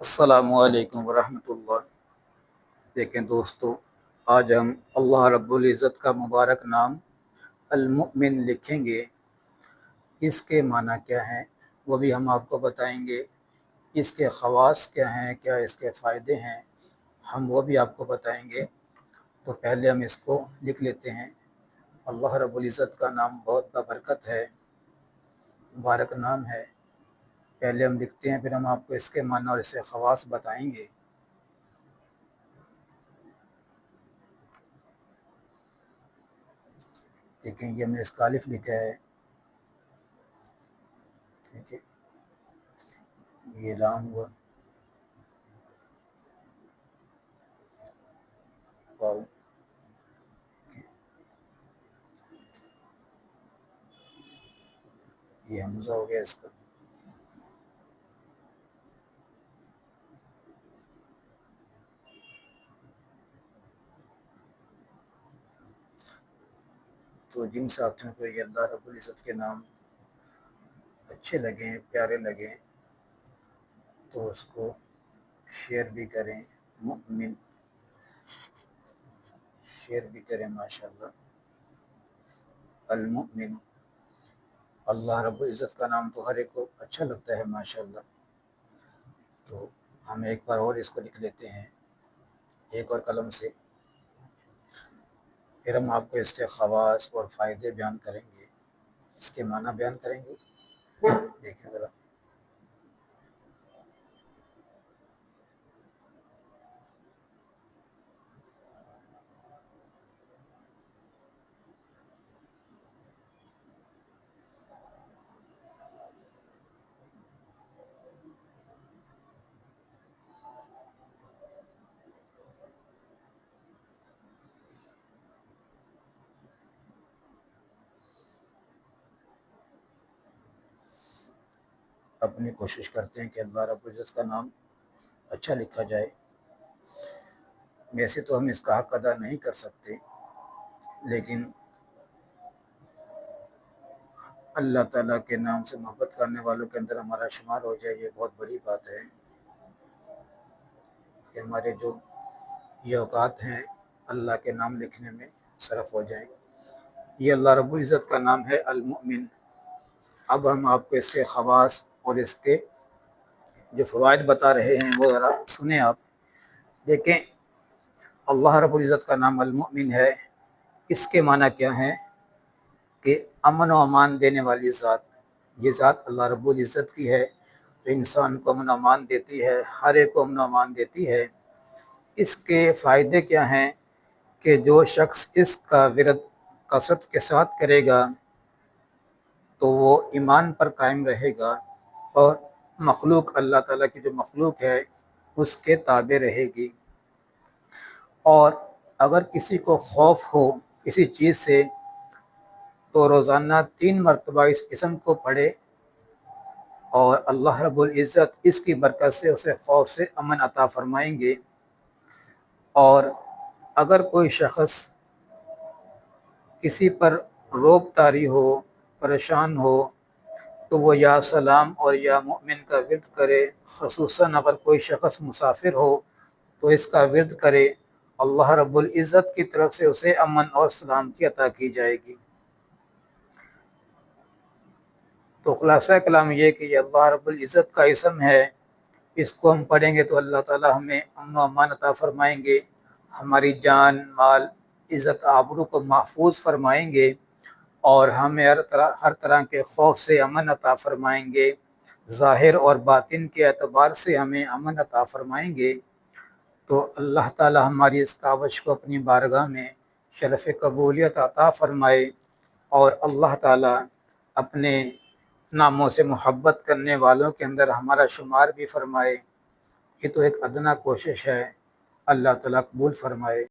السلام علیکم ورحمۃ اللہ۔ دیکھیں دوستو، آج ہم اللہ رب العزت کا مبارک نام المؤمن لکھیں گے۔ اس کے معنی کیا ہیں وہ بھی ہم آپ کو بتائیں گے، اس کے خواص کیا ہیں، کیا اس کے فائدے ہیں، ہم وہ بھی آپ کو بتائیں گے۔ تو پہلے ہم اس کو لکھ لیتے ہیں۔ اللہ رب العزت کا نام بہت بابرکت ہے، مبارک نام ہے۔ پہلے ہم لکھتے ہیں، پھر ہم آپ کو اس کے معنی اور اس کے خواص بتائیں گے۔ دیکھیں یہ ہم نے اس کا الف لکھا ہے، ٹھیک ہے، یہ لام ہوا، واو، یہ حمزہ ہو گیا اس کا، تو جن ساتھیوں کو یہ اللہ رب العزت کے نام اچھے لگیں، پیارے لگیں، تو اس کو شیئر بھی کریں، مؤمن شیئر بھی کریں۔ ماشاءاللہ، المؤمن، اللہ رب العزت کا نام تو ہر ایک کو اچھا لگتا ہے ماشاءاللہ۔ تو ہم ایک بار اور اس کو لکھ لیتے ہیں ایک اور قلم سے، پھر ہم آپ کو اس کے خواص اور فائدے بیان کریں گے، اس کے معنی بیان کریں گے۔ دیکھیں ذرا، اپنی کوشش کرتے ہیں کہ اللہ رب العزت کا نام اچھا لکھا جائے۔ ویسے تو ہم اس کا حق ادا نہیں کر سکتے، لیکن اللہ تعالیٰ کے نام سے محبت کرنے والوں کے اندر ہمارا شمار ہو جائے، یہ بہت بڑی بات ہے کہ ہمارے جو یہ اوقات ہیں اللہ کے نام لکھنے میں صرف ہو جائیں۔ یہ اللہ رب العزت کا نام ہے المؤمن۔ اب ہم آپ کو اس کے خواص اور اس کے جو فوائد بتا رہے ہیں وہ ذرا سنیں آپ۔ دیکھیں، اللہ رب العزت کا نام المؤمن ہے، اس کے معنی کیا ہیں کہ امن و امان دینے والی ذات۔ یہ ذات اللہ رب العزت کی ہے جو انسان کو امن و امان دیتی ہے، ہر ایک کو امن و امان دیتی ہے۔ اس کے فائدے کیا ہیں کہ جو شخص اس کا ورد کثرت کے ساتھ کرے گا تو وہ ایمان پر قائم رہے گا، اور مخلوق، اللہ تعالیٰ کی جو مخلوق ہے اس کے تابع رہے گی۔ اور اگر کسی کو خوف ہو کسی چیز سے تو روزانہ 3 مرتبہ اس اسم کو پڑھے، اور اللہ رب العزت اس کی برکت سے اسے خوف سے امن عطا فرمائیں گے۔ اور اگر کوئی شخص کسی پر روب طاری ہو، پریشان ہو، تو وہ یا سلام اور یا مؤمن کا ورد کرے۔ خصوصاً اگر کوئی شخص مسافر ہو تو اس کا ورد کرے، اللہ رب العزت کی طرف سے اسے امن اور سلامتی عطا کی جائے گی۔ تو خلاصہ کلام یہ کہ یہ اللہ رب العزت کا اسم ہے، اس کو ہم پڑھیں گے تو اللہ تعالیٰ ہمیں امن و امان عطا فرمائیں گے، ہماری جان، مال، عزت، آبرو کو محفوظ فرمائیں گے، اور ہمیں ہر طرح کے خوف سے امن عطا فرمائیں گے، ظاہر اور باطن کے اعتبار سے ہمیں امن عطا فرمائیں گے۔ تو اللہ تعالیٰ ہماری اس کاوش کو اپنی بارگاہ میں شرف قبولیت عطا فرمائے، اور اللہ تعالیٰ اپنے ناموں سے محبت کرنے والوں کے اندر ہمارا شمار بھی فرمائے۔ یہ تو ایک ادنیٰ کوشش ہے، اللہ تعالیٰ قبول فرمائے۔